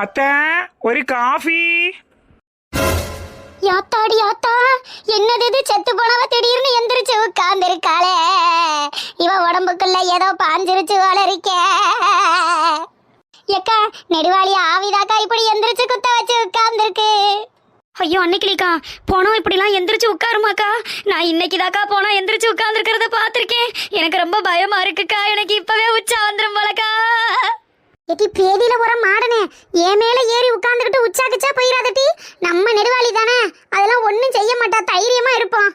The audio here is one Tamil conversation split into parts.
அத்தை ஒரு காஃபி. யாத்தாடி யாத்தா, என்னது இது? செத்து போனவ திடீர்னு எந்திரிச்சு உட்கார்ந்துருக்காளே. இவ உடம்புக்குள்ள ஏதோ பாஞ்சிருச்சு போல இருக்கே. எக்கா, நெடுவாளி ஆவிதாக்கா இப்படி எந்திரிச்சு குத்த வச்சு உட்கார்ந்துருக்கு. ஐயோ அன்னைக்கிலிக்கா போனோம் இப்படிலாம் எந்திரிச்சு உட்காருமாக்கா. நான் இன்னைக்குதாக்கா போனா எந்திரிச்சு உட்கார்ந்துருக்கிறத பார்த்திருக்கேன். எனக்கு ரொம்ப பயமா இருக்குக்கா. எனக்கு இப்பவே உச்சா வந்துரும் போலக்கா. எட்டி பேதியில போற மாடனே, என் மேல ஏறி உட்கார்ந்துக்கிட்டு உச்சா கிச்சா போயிடாதட்டி. நம்ம நெடுவாளி தானே, அதெல்லாம் ஒன்னும் செய்ய மாட்டா, தைரியமா இருப்போம்.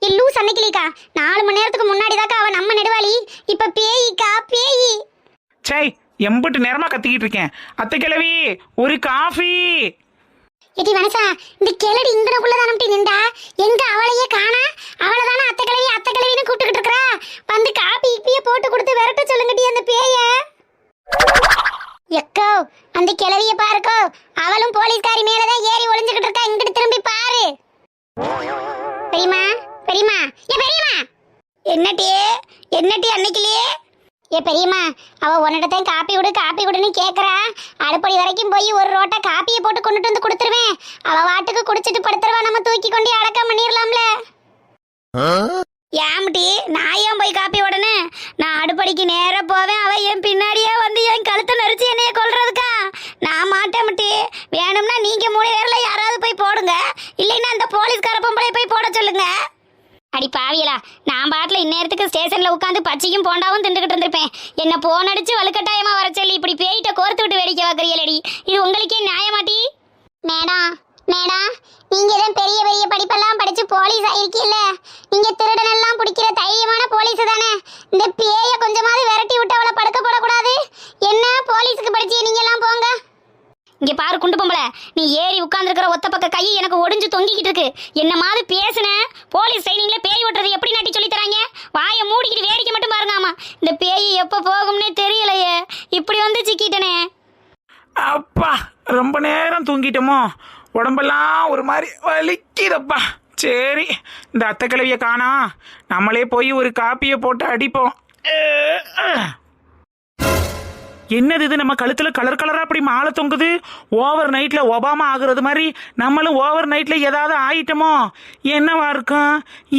லூஸ் அன்னைக்கிலிக்கா, 4 மணி நேரத்துக்கு முன்னாடி தாக்கா அவ நம்ம நெடுவாளி. இப்ப பேயிக்கா பேயி. சை, எம்பிட்டு நேரமா கத்திக்கிட்டு இருக்கேன். அத்தை கிழவி ஒரு காஃபி. எட்டி வனசா, இந்த கிளடி இங்கனக்குள்ள தானே நின்றா, எங்க அவளையே காணா? அவளை தானே அத்தை கிளவின்னு கூப்பிட்டுக்கிட்டு இருக்கா. வந்து காப்பி இப்பிய போட்டு கொடுத்து விரட்ட சொல்லுங்கட்டி அந்த பேய. எக்கோ, அந்த கிளவிய பாருக்கோ, அவளும் போலீஸ்காரி மேலதான் ஏறி ஒளிஞ்சுக்கிட்டு இருக்கா. இங்கிட்டு திரும்பி பாரு. பெரியமா பெரியமா, ஏ பெரியமா, என்னட்டி அன்னைக்கிலேயே? ஏ பெரியம்மா, அவ உன்னிடத்தையும் காப்பி விடுன்னு கேட்குறா. அடுப்படி வரைக்கும் போய் ஒரு ரோட்டை காப்பியை போட்டு கொண்டுட்டு வந்து கொடுத்துருவேன். அவ வாட்டுக்கு குடிச்சிட்டு படுத்துருவா, நம்ம தூக்கி கொண்டு அடக்கம் பண்ணிடலாம்ல. ஏம்டி நான் ஏன் போய் காப்பி உடனே? நான் அடுப்படிக்கு நேராக போவேன். அவ என் பின்னாடியே வந்து என் கழுத்தை நெரிச்சு என்னைய கொல்றதுக்கா? நான் மாட்டேன்ட்டி. வேணும்னா நீங்க 3 பேர்ல யாராவது போய் போடுங்க, இல்லைன்னா அந்த போலீஸ்கார பொம்பளை போய் போட சொல்லுங்க. அடி பாவியலா, நான் பாட்டில் இந்நேரத்துக்கு ஸ்டேஷன்ல உட்காந்து பச்சையும் போண்டாவும் திண்டுகிட்டு இருந்திருப்பேன். என்ன போன் அடிச்சு வலுக்கட்டாயமா வர சொல்லி இப்படி பேயிட்ட கோர்த்து விட்டு வேடிக்கை வைக்கிறீங்களடி. இது உங்களுக்கே நியாயமாட்டி? மேடம், நீங்க தான் பெரிய பெரிய படிப்பெல்லாம் படிச்சு போலீஸ் ஆயிருக்கீல்ல, நீங்க திருடனெல்லாம் பிடிக்கிற தைரியமான போலீஸ் தானே. இந்த பேய கொஞ்சமாவது விரட்டி விட்டு அவளை படுக்க போடக்கூடாது. என்ன போலீஸுக்கு படிச்சு நீங்க எல்லாம் போங்க. இங்க பாரு குண்டு பொம்பளை, நீ ஏறி உட்கார்ந்துருக்கிற ஒத்த பக்க கை எனக்கு ஒடிஞ்சு தொங்கிக்கிட்டு இருக்கு. என்ன மாதிரி பேசுன போலீஸ் ட்ரைனிங்ல பேய் ஓட்டுறது எப்படி நாட்டி சொல்லி தராங்க? வாயை மூடிக்கிட்டு வேடிக்கை மட்டும் பாருங்க. ஆமா, இந்த பேய் எப்ப போகும்னே தெரியலையே, இப்படி வந்து சிக்கிட்டனே. அப்பா, ரொம்ப நேரம் தூங்கிட்டோமோ, உடம்பெல்லாம் ஒரு மாதிரி வலிக்குதப்பா. சரி, இந்த அத்தை கிழவியை காணா, நம்மளே போய் ஒரு காப்பியை போட்டு அடிப்போம். என்னது இது? நம்ம கழுத்துல கலர் கலரா அப்படி மாலை தொங்குது. ஓவர் நைட்ல ஒபாமா ஆகுறது மாதிரி நம்மளும் ஓவர் நைட்ல ஏதாவது ஆயிட்டோமோ? என்னவா இருக்கும்?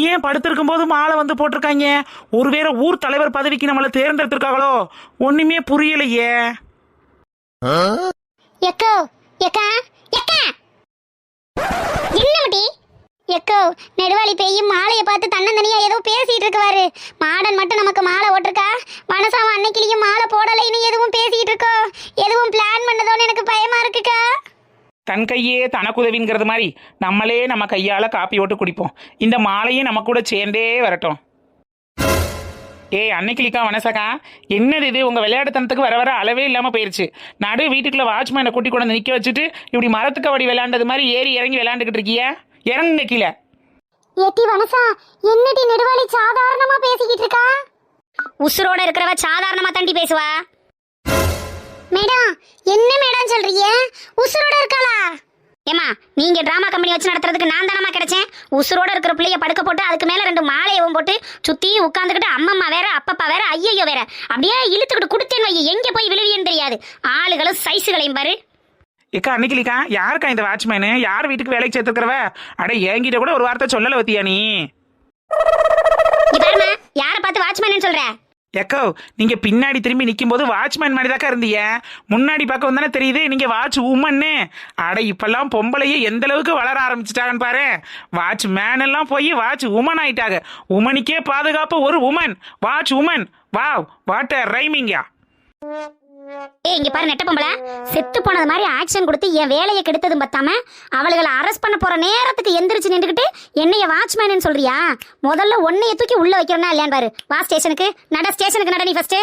ஏன் படுத்திருக்கும் போது மாலை வந்து போட்டிருக்காங்க? ஒருவேளை ஊர் தலைவர் பதவிக்கு நம்மளை தேர்ந்தெடுத்திருக்காங்களோ? ஒண்ணுமே புரியலையே. எக்கோ, எக்கா, எக்கா, என்ன முடி? எக்கோ, நெடுவாளி பேயும் மாலையை பார்த்து தன்னந்தனியா ஏதோ பேசிட்டு இருக்குவாரு. மாடன் மட்டும் நமக்கு மாலை ஓட்டிருக்கா, மனசாவும் அன்னைக்கிலையும் மாலை போடலைன்னு எதுவும் பேசிட்டு இருக்கோ? எதுவும் பிளான் பண்ணதோன்னு எனக்கு பயமா இருக்குக்கா. தன் கையே தனக்குதவிங்கிறது மாதிரி நம்மளே நம்ம கையால காப்பி ஓட்டு குடிப்போம். இந்த மாலையே நம்ம கூட சேர்ந்தே வரட்டும். ஏய் அன்னைக்கிலிக்கா, வனசக்கா, என்னது இது? உங்க விளையாட்டுத்தனத்துக்கு வர வர அளவே இல்லாம போயிருச்சு. நடு வீட்டுக்குள்ள வாட்ச்மேனை கூட்டி கொண்டு வந்து நிக்க வச்சுட்டு இப்படி மரத்துக்கு அப்படி விளையாண்டது மாதிரி ஏறி இறங்கி விளையாண்டுக்கிட்டு இருக்கிய. இறங்குங்க கீழே. ஏட்டி வனசா, என்னடி நெடுவாளி சாதாரணமா பேசிக்கிட்டு இருக்கா? உசுரோட இருக்கிறவ சாதாரணமா தாண்டி பேசுவா. மேடம், என்ன மேடம் சொல்றீங்க? உசுரோட இருக்காளா? ஏமா, நீங்க டிராமா கம்பெனி வச்சு நடத்துறதுக்கு நான் தானமா கிடைச்சேன். உசுரோட இருக்கிற பிள்ளைய படுக்க போட்டு அதுக்கு மேல 2 மாலையவும் போட்டு சுத்தி உட்காந்துக்கிட்டு அம்மம்மா வேற அப்பப்பா வேற ஐயோ வேற அப்படியே இழுத்துக்கிட்டு கொடுத்தேன்னு வை, எங்க போய் விழுவியன்னு தெரியாது. ஆளுகளும் சைஸுகளையும் பாரு. ஏக்கா அன்னைக்கிலிக்கா, யாருக்கா இந்த வாட்ச்மேனு? யார் வீட்டுக்கு வேலைக்கு சேர்த்துக்கிறவ? அட என்கிட்ட கூட ஒரு வார்த்தை சொல்லல வத்தியா நீ? யார பார்த்து வாட்ச்மேன் சொல்ற? எக்கோ, நீங்க பின்னாடி திரும்பி நிக்கும் போது வாட்ச்மேன் மாதிரி தாக்கா இருந்தீங்க. முன்னாடி பார்க்க வந்தானே தெரியுது நீங்க வாட்ச் உமன்னு. அட இப்பெல்லாம் பொம்பளையே எந்த அளவுக்கு வளர ஆரம்பிச்சுட்டாங்கன்னு பாரு. வாட்ச் மேன் எல்லாம் போய் வாட்ச் உமன் ஆயிட்டாங்க. உமனுக்கே பாதுகாப்பு ஒரு woman, watch woman. Wow, what a ரைமிங்கா. ஏய் இங்க பாரு நெட்ட பொம்பளை, செத்து போனது மாதிரி ஆக்ஷன் கொடுத்து என் வேலையை கெடுத்ததும் பத்தாம அவளுகளை அரெஸ்ட் பண்ண போற நேரத்துக்கு எந்திரிச்சு நின்றுக்கிட்டு என்னைய வாட்ச்மேன் சொல்றியா? முதல்ல உன்னைய தூக்கி உள்ள வைக்கிறனா இல்லையான்னு பாரு. வா ஸ்டேஷனுக்கு நட நீ ஃபர்ஸ்ட்.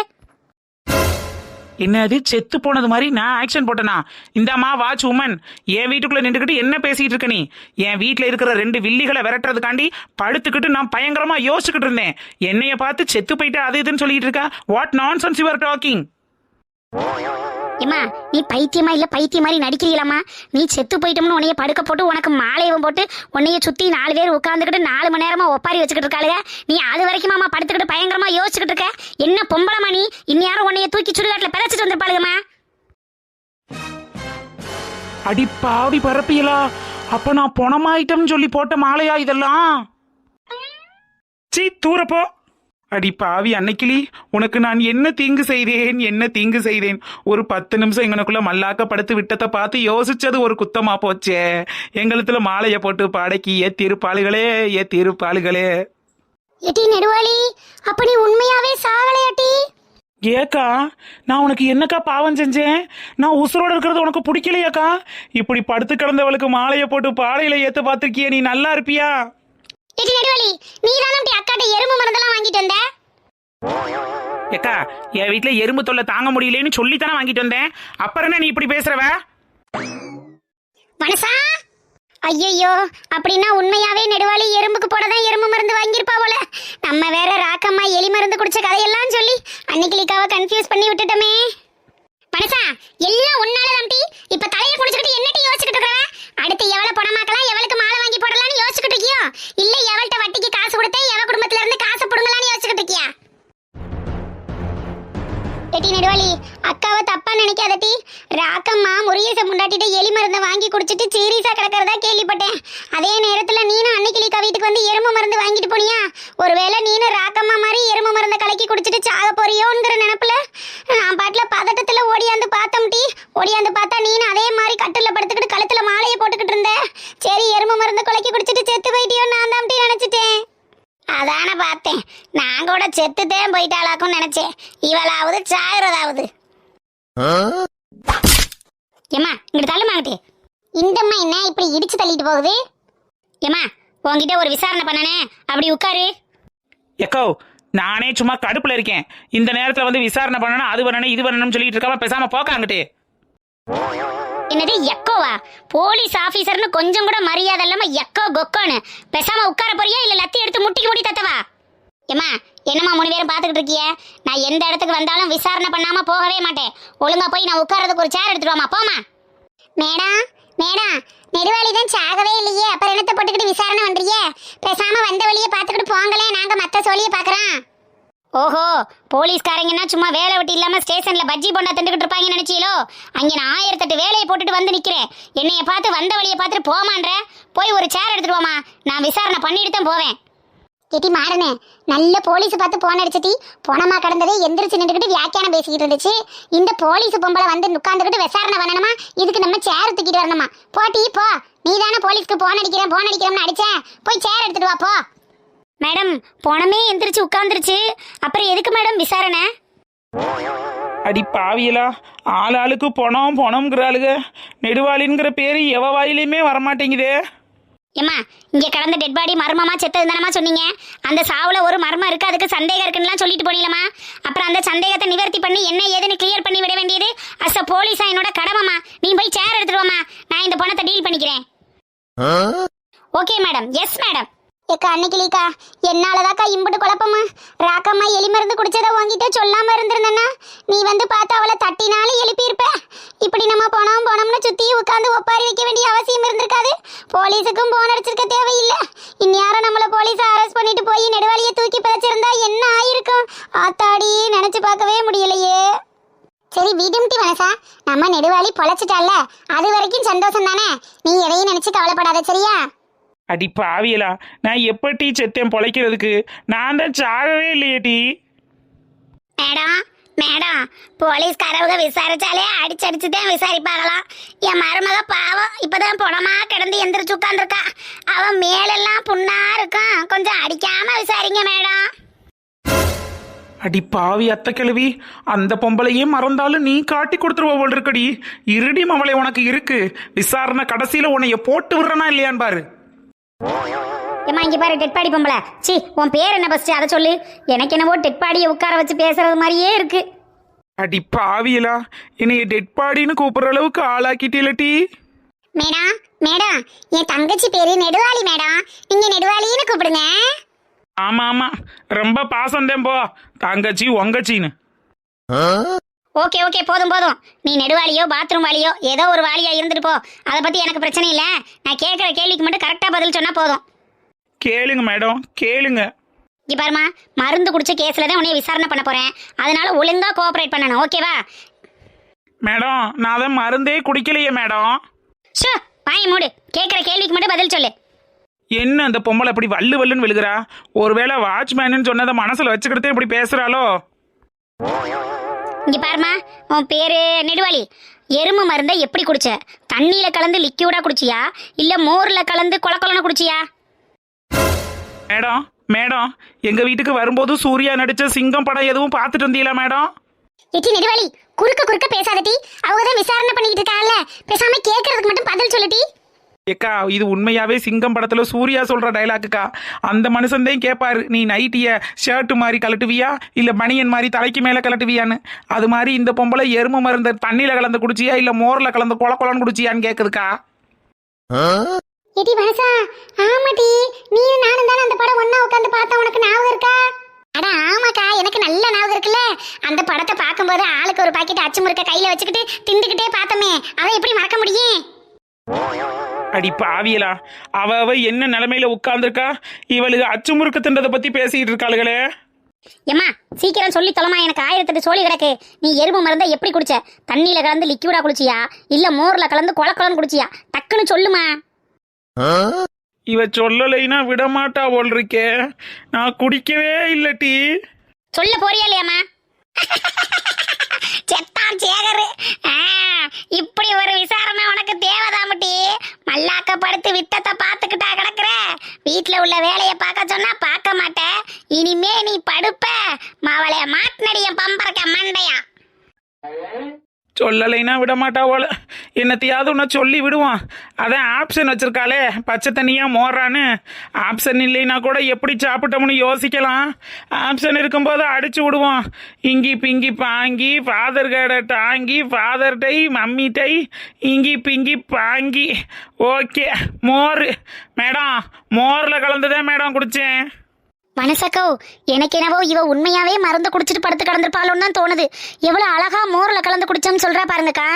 என்னது செத்து போனது மாதிரி நான் ஆக்ஷன் போட்டேனா? இந்தாமா வாட்ச் உமன், என் வீட்டுக்குள்ள நின்றுக்கிட்டு என்ன பேசிட்டு இருக்க நீ? என் வீட்டுல இருக்கிற 2 வில்லிகளை விரட்டுறதுக்காண்டி படுத்துக்கிட்டு நான் பயங்கரமா யோசிச்சுக்கிட்டு இருந்தேன். என்னைய பார்த்து செத்து போயிட்டு அது இதுன்னு சொல்லிட்டு இருக்கா. What nonsense you are talking? ஏமா, நீ பைத்தியமா இல்ல பைத்திய மாதிரி நடிக்கிறீங்களாமா? நீ செத்து போயிட்டோம்னு உன்னைய படுக்க போட்டு உனக்கு மாலையவும் போட்டு உன்னைய சுத்தி 4 பேர் உட்காந்துக்கிட்டு 4 மணி நேரமா ஒப்பாரி வச்சுக்கிட்டு இருக்காளுங்க. நீ அது வரைக்குமாமா படுத்துக்கிட்டு பயங்கரமா யோசிச்சுக்கிட்டு இருக்க? என்ன பொம்பளமா நீ? இன்னும் யாரும் உன்னைய தூக்கி சுடுகாட்டுல பிழைச்சிட்டு வந்திருப்பாளுங்கம்மா. அடி பாவி பரப்பியலா, அப்ப நான் பொணமாயிட்டம்னு சொல்லி போட்ட மாலையா இதெல்லாம்? சீ தூரப்போ. அடி பாவி அன்னைக்கிளி, உனக்கு நான் என்ன தீங்கு செய்தேன்? ஒரு 10 நிமிஷம் எங்கனுக்குள்ள மல்லாக்க படுத்து விட்டதை பார்த்து யோசிச்சது ஒரு குத்தமா போச்சே. எங்களுத்துல மாலைய போட்டு பாடைக்கு ஏத்திருப்பாளுகளே. எட்டி நெடுவாளி, அப்ப நீ உண்மையாவே சாகலையாட்டி? ஏக்கா, நான் உனக்கு என்னக்கா பாவம் செஞ்சேன்? நான் உசுரோட இருக்கிறது உனக்கு பிடிக்கலையாக்கா? இப்படி படுத்து கிடந்தவளுக்கு மாலைய போட்டு பாடையில ஏத்து பார்த்திருக்கிய, நீ நல்லா இருப்பியா? எட்டி நெடுவாளி, நீ தானே அக்காட்ட எறும்பு மருந்தெல்லாம் வாங்கிட்டு வந்த? ஏக்கா, என் வீட்டுல எறும்பு தொல்லை தாங்க முடியலன்னு சொல்லித்தானே வாங்கிட்டு வந்தேன். அப்புறம் என்ன நீ இப்படி பேசுறவ? மனசா, ஐயோ, அப்படின்னா உண்மையாவே நெடுவாளி எறும்புக்கு போடதான் எறும்பு மருந்து வாங்கியிருப்பா போல. நம்ம வேற ராக்கம்மா எலி மருந்து குடிச்ச கதையெல்லாம் சொல்லி அன்னைக்கிளிக்காவை கன்ஃபியூஸ் பண்ணி விட்டுட்டோமே. மனசா, எல்லாம் உன்னாலதான் டி. இப்ப தலையை குடிச்சுக்கிட்டு என்னட்டி யோசிச்சுக்கிட்டு இருக்கற? அடுத்து எவளை பணமாக்கலாம், எவளுக்கு மாலை வாங்கி போடலாம்னு யோசிச்சுக்கிட்டு இருக்கியோ, இல்ல எவள்கிட்ட வட்டிக்கு காசு கொடுத்தா எவ குடும்பத்துல இருந்து காசு புடுங்கலாம்னு யோசிச்சுக்கிட்டு இருக்கியா? எட்டி நெடுவாளி, அக்காவை தப்பா நினைக்காதட்டி. ராக்கம்மா முருகேச முண்டாட்டிட்ட எலி மருந்தை வாங்கி குடிச்சிட்டு சீரியஸா கிடக்கிறதா கேள்விப்பட்டேன். அதே நேரத்துல நீனும் அன்னைக்கிளிக்கா வீட்டுக்கு வந்து எறும்பு மருந்து வாங்கிட்டு போனியா? ஒருவேளை நீனும் ராக்கம்மா மாதிரி எறும்பு மருந்தை கலக்கி குடிச்சிட்டு சாக போறியோங்கிற நினைப்புல நான் பாட்டுல பதட்டத்துல ஓடியாந்து பார்த்தோம் டி. ஓடியாந்து பார்த்தா நீனும் அதே மாதிரி கட்டில படுத்துக்கிட்டு கழுத்துல மாலையை போட்டுக்கிட்டு இருந்த. சரி, எறும்பு மருந்து கலக்கி குடிச்சிட்டு செத்து போயிட்டியோ நான் தான் டி நினைச்சிட்டேன். அதான பார்த்தேன், நான் கூட செத்துட்டேன் போயிட்டாளாக்கும் நினைச்சேன். இவளாவது சாகிறதாவது. ஏமா இங்கிட்ட தள்ளுமாங்கிட்டே. இந்தம்மா என்ன இப்படி இடிச்சு தள்ளிட்டு போகுது? ஏமா, உன்கிட்ட ஒரு விசாரணை பண்ணனே, அப்படி உட்காரு. எக்கோ, நானே சும்மா கடுப்புல இருக்கேன். இந்த நேரத்துல வந்து விசாரணை பண்ணணும், அது பண்ணணும், இது பண்ணணும்னு சொல்லிட்டு இருக்காம பேசாம போக்காங்கிட்டே. என்னது எக்கோவா? போலீஸ் ஆபீசர்னு கொஞ்சம் கூட மரியாதை இல்லாம எக்கோ கொக்கோன்னு பேசாம உட்கார போறியா இல்ல லத்தி எடுத்து முட்டிக்கு முடி தத்தவா? ஏமா, என்னம்மா 3 பேரும் பாத்துக்கிட்டு இருக்கிய? நான் எந்த இடத்துக்கு வந்தாலும் விசாரணை பண்ணாம போகவே மாட்டேன். ஒழுங்கா போய் நான் உட்கார்றதுக்கு ஒரு சேர் எடுத்துட்டு வாமா, போமா. மேடம், நெடுவாளி தான் சாகவே இல்லையே, அப்புறம் என்னத்தை போட்டுக்கிட்டு விசாரணை பண்றியே? பேசாம வந்த வழியை பாத்துக்கிட்டு போங்களே, நாங்க மத்த சொல்லிய பாக்குறோம். ஓஹோ, போலீஸ்காரங்கன்னா சும்மா வேலை விட்டு இல்லாம ஸ்டேஷன்ல பஜ்ஜி போண்டா திண்டுக்கிட்டு இருப்பாங்கன்னு நினைச்சீங்களோ? அங்க நான் 1008 வேலையை போட்டுட்டு வந்து நிக்கிறேன். என்னைய பார்த்து வந்த வழியை பார்த்துட்டு போமான்ற. போய் ஒரு சேர் எடுத்துட்டு வாமா, நான் விசாரணை பண்ணிட்டு தான் போவேன். கேட்டி மாறனே, நல்ல போலீஸ் பார்த்து போன் அடிச்சிட்டி. போனமா கடந்ததே எந்திரிச்சு நின்றுக்கிட்டு வியாக்கியானம் பேசிக்கிட்டு இருந்துச்சு. இந்த போலீஸ் பொம்பளை வந்து உட்காந்துக்கிட்டு விசாரணை பண்ணணுமா? இதுக்கு நம்ம சேர் தூக்கிட்டு வரணுமா? போட்டி போ, நீ தானே போலீஸ்க்கு போன் அடிக்கிறோம்னு அடிச்சேன். போய் சேர் எடுத்துட்டு வா போ. மேடம், போனமே எந்திரிச்சு உட்கார்ந்துருச்சு, அப்புறம் எதுக்கு மேடம் விசாரணை? அடி பாவியலா, ஆளுக்கு பொணம்ங்கிறாளுக. நெடுவாளிங்கிற பேரு எவ வாயிலையுமே வரமாட்டேங்குதே. ஏமா, இங்க கடந்த டெட் பாடி மர்மமா செத்தது தானமா சொன்னீங்க? அந்த சாவுல ஒரு மர்மம் இருக்கு, அதுக்கு சந்தேகம் இருக்குன்னு சொல்லிட்டு போனீங்களா? அப்புறம் அந்த சந்தேகத்தை நிவர்த்தி பண்ணி என்ன ஏதுன்னு கிளியர் பண்ணி விட வேண்டியது அஸ் அ போலீஸா என்னோட கடமைமா. நீ போய் சேர் எடுத்துட்டு வாமா, நான் இந்த பணத்தை டீல் பண்ணிக்கிறேன். Okay madam. Yes madam. ஏக்கா அன்னைக்கிளிக்கா, என்னாலதாக்கா இம்புட்டு குழப்பமா? ராக்கம்மா எலி மருந்து குடிச்சதை வாங்கிட்டு சொல்லாம இருந்திருந்தேன்னா நீ வந்து பார்த்து அவளை தட்டினாலும் எழுப்பியிருப்ப. இப்படி நம்ம போனோம்னு சுத்தி உட்காந்து ஒப்பாரி வைக்க வேண்டிய அவசியம் இருந்திருக்காது. போலீஸுக்கும் போன் அடிச்சிருக்க தேவையில்லை. இந்நேரம் நம்மள போலீஸ் அரெஸ்ட் பண்ணிட்டு போய் நெடுவாளியை தூக்கி பிழைச்சிருந்தா என்ன ஆயிருக்கும்? ஆத்தாடி, நினைச்சு பார்க்கவே முடியலையே. சரி வீடும்டி மனசா, நம்ம நெடுவாளி பொழைச்சிட்டால, அது வரைக்கும் சந்தோஷம் தானே. நீ எதையும் நினைச்சு கவலைப்படாத, சரியா? அடி பாவியலா, நான் எப்படி செத்தேன் பொழைக்கிறதுக்கு? நான் தான் சாகவே இல்லையே டி. மேடம், போலீஸ்காரவங்க விசாரிச்சாலே அடிச்சடிச்சுதான் விசாரிப்பாங்களாம். என் மருமக பாவம் இப்பதான் புணமா கிடந்து எந்திரிச்சு உட்காந்துருக்கா. அவன் மேலெல்லாம் புண்ணா இருக்கான், கொஞ்சம் அடிக்காம விசாரிங்க மேடம். அடி பாவி அத்தை கிழவி, அந்த பொம்பளையே மறந்தாலும் நீ காட்டி கொடுத்துருவ போல் இருக்கடி. இருடி மவளை, உனக்கு இருக்கு விசாரணை. கடைசியில உன்னைய போட்டு விடுறனா இல்லையான்னு பாரு. ஏமா இங்க பாரு, டெட் பாடி பொம்பளை. சி, உன் பேர் என்ன ஃபர்ஸ்ட் அதை சொல்லு. எனக்கு என்னவோ டெட் பாடியை உட்கார வச்சு பேசுறது மாதிரியே இருக்கு. அடி பாவியலா, என்னைய டெட் பாடின்னு கூப்பிடுற அளவுக்கு ஆளாக்கிட்டீல டி. மேடம், என் தங்கச்சி பேரு நெடுவாளி மேடம், நீங்க நெடுவாளின்னு கூப்பிடுங்க. ஆமா, ரொம்ப பாசந்தேன் போ, தங்கச்சி உங்கச்சின்னு. ஓகே, போதும். நீ நெடுவாளியோ பாத்ரூம் வாலியோ ஏதோ ஒரு வாலியா இருந்துட்டு போ. அதை பத்தி எனக்கு பிரச்சனை இல்லை. நான் கேட்குற கேள்விக்கு மட்டும் கரெக்டா பதில் சொன்னா போதும். கேளுங்க மேடம், கேளுங்க. இங்க பாருமா, மருந்து குடிச்ச கேஸ்ல தான் உன்னை விசாரணை பண்ண போறேன். அதனால ஒழுங்கா கோஆபரேட் பண்ணணும், ஓகேவா? மேடம், நான் தான் மருந்தே குடிக்கலையே மேடம். ஷோ வாயை மூடு, கேட்குற கேள்விக்கு மட்டும் பதில் சொல்லு. என்ன அந்த பொம்பளை இப்படி வள்ளு வள்ளுன்னு விழுகிறா? ஒருவேளை வாட்ச்மேனு சொன்னதை மனசுல வச்சுக்கிட்டே இப்படி பேசுறாளோ? இங்க பாருமா, உன் பேரு நெடுவாளி. எருமை மருந்தை எப்படி குடிச்ச? தண்ணியில கலந்து லிக்யூடா குடிச்சியா இல்ல மோர்ல கலந்து கொலன்னு குடிச்சியா? மேடம் மேடம், எங்க வீட்டுக்கு வரும்போது சூர்யா நடிச்ச சிங்கம் படம் எதுவும் பார்த்துட்டு வந்தீங்களா மேடம்? எட்டி நெடுவாளி, குறுக்க பேசாதட்டி. அவங்க தான் விசாரணை பண்ணிக்கிட்டு இருக்காங்கல்ல, பேசாம கேட்கறதுக்கு மட்டும் பதில் சொல்லுட்டி. ஏக்கா, இது உண்மையாவே சிங்கம் படத்துல சூர்யா சொல்ற டைலாக்குக்கா. அந்த மனுஷன்தான் கேட்பாரு, நீ நைட்டிய ஷர்ட் மாதிரி கலட்டுவியா இல்ல பனியன் மாதிரி தலைக்கு மேல கலட்டுவியான்னு. அது மாதிரி இந்த பொம்பளை எருமை மருந்த தண்ணியில கலந்து குடிச்சியா இல்ல மோர்ல கலந்து கொலன்னு குடிச்சியான்னு கேக்குதுக்கா. எட்டி மனசா, ஆமாட்டி, நீ நானும் தானே அந்த படம் ஒண்ணா உட்காந்து பார்த்தா, உனக்கு ஞாபகம் இருக்கா? அட ஆமாக்கா, எனக்கு நல்ல ஞாபகம் இருக்குல்ல. அந்த படத்தை பார்க்கும்போது ஆளுக்கு ஒரு பாக்கெட் அச்சு முறுக்க கையில வச்சுக்கிட்டு திண்டுக்கிட்டே பார்த்தோமே, அதை எப்படி மறக்க முடியும்? அடி பாவியலா, அவ என்ன நிலைமையில உட்கார்ந்துருக்கா? இவளுக்கு அச்சு முறுக்கு தின்றதை பத்தி பேசிட்டு இருக்காளுகளே. ஏம்மா சீக்கிரம் சொல்லி தொலைமா, எனக்கு 1008 சோழி கிடக்கு. நீ எருமை மருந்தை எப்படி குடிச்ச? தண்ணியில கலந்து லிக்யூடா குடிச்சியா இல்ல மோர்ல கலந்து கொலன்னு குடிச்சியா? டக்குன்னு சொல்லுமா. இவ சொல்லலைன்னா விடமாட்டா போல் இருக்கே. நான் குடிக்கவே இல்லட்டி. சொல்ல போறியா இல்லையாம்மா? செத்தான் சேகரு. இப்படி ஒரு விசாரணை உனக்கு தேவைதாமட்டி. மல்லாக்கப்படுத்து வித்தத்தை பார்த்துக்கிட்டா கிடக்குற. வீட்டுல உள்ள வேலையை பார்க்க சொன்னா பார்க்க மாட்டேன். இனிமே நீ படுப்ப மாவளைய மாட்டினடிய பம்பரக்க மண்டையா. சொல்லலைன்னா விடமாட்டா போல. என்னத்தையாவது ஒன்று சொல்லி விடுவான். அதான் ஆப்ஷன் வச்சிருக்காளே, பச்சை தண்ணியா மோறான்னு. ஆப்ஷன் இல்லைன்னா கூட எப்படி சாப்பிட்டோம்னு யோசிக்கலாம். ஆப்ஷன் இருக்கும்போது அடிச்சு விடுவோம். இங்கி pinky ponky father had a donkey father died mummy died inky pinky ponky. Okay, மோர் மேடம், மோரில் கலந்துதான் மேடம் குடித்தேன். மனசக்கோ, எனக்கு என்னவோ இவ உண்மையாவே மருந்து குடிச்சிட்டு படுத்து கிடந்திருப்பாளோன்னு தான் தோணுது. எவ்வளவு அழகா மோர்ல கலந்து குடிச்சோம்னு சொல்றா பாருங்கக்கா.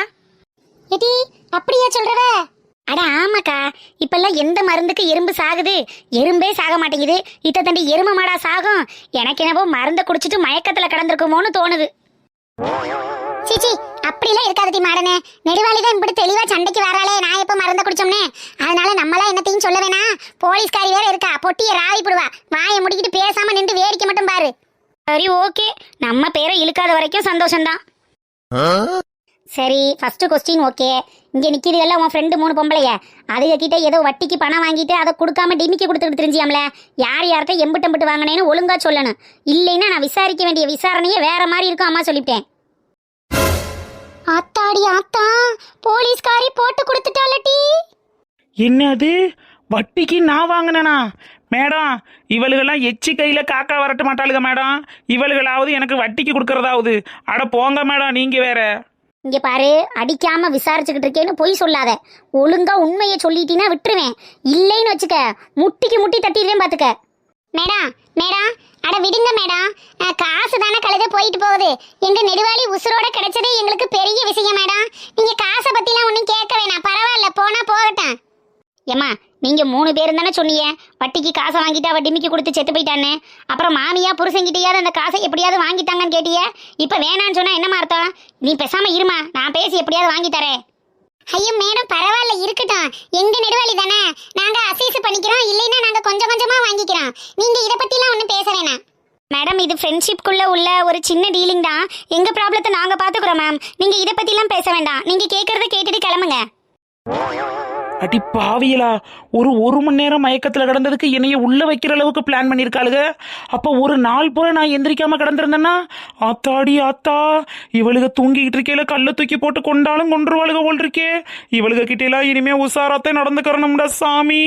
எட்டி அப்படியா சொல்றவ? அட ஆமாக்கா, இப்பெல்லாம் எந்த மருந்துக்கு எறும்பு சாகுது? எறும்பே சாக மாட்டேங்குது. இத்த தண்டி எருமை மாடா சாகும். எனக்கு என்னவோ மருந்தை குடிச்சிட்டு மயக்கத்துல கிடந்திருக்குமோன்னு தோணுது. சிச்சி, அப்படிலாம் இருக்காதட்டி மாடனே. நெடுவாளிதான் இப்படி தெளிவா சண்டைக்கு வராளே, நான் எப்ப மருந்த குடிச்சோம்னே. அதனால நம்மளா என்னத்தையும் சொல்ல வேணா. போலீஸ்காரி வேற இருக்கா, பொட்டிய ராவி போடுவா. வாயை முடிக்கிட்டு பேசாம நின்று வேடிக்கை மட்டும் பாரு. சரி ஓகே, நம்ம பேரை இழுக்காத வரைக்கும் சந்தோஷம்தான். சரி, ஃபர்ஸ்ட் கொஸ்டின் ஓகே. இங்க நிக்கிறதெல்லாம் உன் ஃப்ரெண்டு 3 பொம்பளைய. அதுக கிட்ட ஏதோ வட்டிக்கு பணம் வாங்கிட்டு அதை கொடுக்காம டிமிக்கி கொடுத்துட்டு தெரிஞ்சியாம்ல. யார் யார்கிட்ட எம்பிட்டு வாங்கினேன்னு ஒழுங்கா சொல்லணும். இல்லைன்னா நான் விசாரிக்க வேண்டிய விசாரணையே வேற மாதிரி இருக்கும். அம்மா சொல்லிவிட்டேன். ஆத்தாடி ஆத்தா, போலீஸ்காரி போட்டு கொடுத்துட்டாலட்டி. என்னது, வட்டிக்கு நான் வாங்கினேனா? மேடம், இவளுகெல்லாம் எச்சி கையில காக்கா வரட்ட மாட்டாளுங்க மேடம். இவளுகளாவது எனக்கு வட்டிக்கு கொடுக்கறதாவது. அட போங்க மேடம், நீங்க வேற. இங்க பாரு, அடிக்காம விசாரிச்சுக்கிட்டு இருக்கேன்னு பொய் சொல்லாத. ஒழுங்கா உண்மையை சொல்லிட்டீங்கன்னா விட்டுருவேன். இல்லைன்னு வச்சுக்க, முட்டிக்கு முட்டி தட்டிடுவேன் பாத்துக்க. மேடம் மேடம், அட விடுங்க மேடம். காசு தானே கழுத போயிட்டு போகுது. எங்க நெடுவாளி உசுரோட கிடைச்சதே எங்களுக்கு பெரிய விஷயம் மேடம். நீங்க காசை பத்திலாம் ஒன்றும் கேட்க வேணாம், பரவாயில்ல, போனா போகட்டும். ஏம்மா, நீங்க 3 பேரும் தானே சொன்னீங்க வட்டிக்கு காசை வாங்கிட்டு அவ டிமிக்கி கொடுத்து செத்து போயிட்டான்னு. அப்புறம் மாமியா புருஷங்கிட்டயாவது அந்த காசை எப்படியாவது வாங்கிட்டாங்கன்னு கேட்டிய. இப்ப வேணான்னு சொன்னா என்னமா அர்த்தம்? நீ பேசாம இருமா, நான் பேசி எப்படியாவது வாங்கி தரேன். ஐயோ மேடம், பரவாயில்ல, இருக்கட்டும். எங்க நெடுவாளி தானே, நாங்க அசீஸ் பண்ணிக்கிறோம். இல்லைன்னா நாங்க கொஞ்சம் கொஞ்சமா வாங்கிக்கிறோம். நீங்க இதை பத்திலாம் ஒன்றும் பேச வேணாம் மேடம். இது ஃப்ரெண்ட்ஷிப்குள்ள உள்ள ஒரு சின்ன டீலிங் தான். எங்க ப்ராப்ளத்தை நாங்க பாத்துக்கிறோம் மேம். நீங்க இதை பத்திலாம் பேச வேண்டாம். நீங்க கேட்கறத கேட்டுட்டு கிளம்புங்க. அடி பாவியலா, ஒரு மணி நேரம் மயக்கத்துல கிடந்ததுக்கு என்னைய உள்ள வைக்கிற அளவுக்கு பிளான் பண்ணிருக்காளுங்க. அப்ப ஒரு நாள் பூரா நான் எந்திரிக்காம கிடந்திருந்தேன்னா, ஆத்தாடி ஆத்தா, இவளுக தூங்கிக்கிட்டு இருக்கையில கல்ல தூக்கி போட்டு கொண்டாலும் கொன்றுவாளுக போல் இருக்கே. இவளுக கிட்டலாம் இனிமே உசாராத்தை நடந்துக்கிறணும்டா சாமி.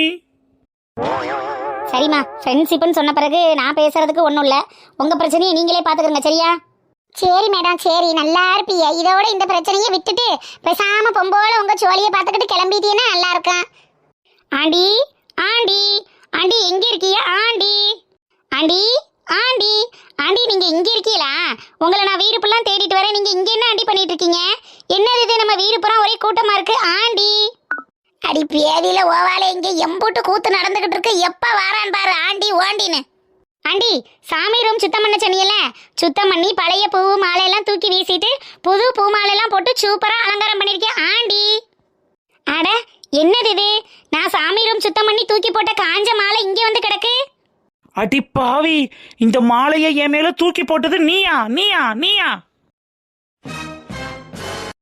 சரிம்மா, ஃப்ரெண்ட்ஷிப்னு சொன்ன பிறகு நான் பேசுறதுக்கு ஒன்றும் இல்லை. உங்க பிரச்சனையை நீங்களே பாத்துக்கிறங்க, சரியா? சரி மேடம், சரி, நல்லா இருப்பிய. இதோட இந்த பிரச்சனையை விட்டுட்டு பேசாம பொம்போல உங்க சோழியை பார்த்துக்கிட்டு கிளம்பிட்டீங்கன்னா நல்லா இருக்கும். ஆண்டி ஆண்டி ஆண்டி, எங்க இருக்கீங்க ஆண்டி? ஆண்டி ஆண்டி ஆண்டி, நீங்க இங்க இருக்கீங்களா? உங்களை நான் வீடு புல்லாம் தேடிட்டு வரேன். நீங்க இங்க என்ன ஆண்டி பண்ணிட்டு இருக்கீங்க? என்னது இது, நம்ம வீடு புறம் ஒரே கூட்டமா இருக்கு. ஆண்டி, அடி பேதியில ஓவால இங்க எம்பூட்டு கூத்து நடந்துகிட்டு இருக்கு. எப்ப வாரான் பாரு ஆண்டி ஓண்டின்னு. ஆண்டி, சாமி ரூம் சுத்தம் பண்ண சொன்னீங்கல்ல, சுத்தம் பண்ணி பழைய பூ மாலையெல்லாம் தூக்கி வீசிட்டு புது பூ மாலையெல்லாம் போட்டு சூப்பரா அலங்காரம் பண்ணிருக்கேன் ஆண்டி. அட என்னது இது? நான் சாமி ரூம் சுத்தம் பண்ணி தூக்கி போட்ட காஞ்ச மாலை இங்கே வந்து கிடக்கு. அடி பாவி, இந்த மாலையை என் மேல தூக்கி போட்டது நீயா நீயா நீயா?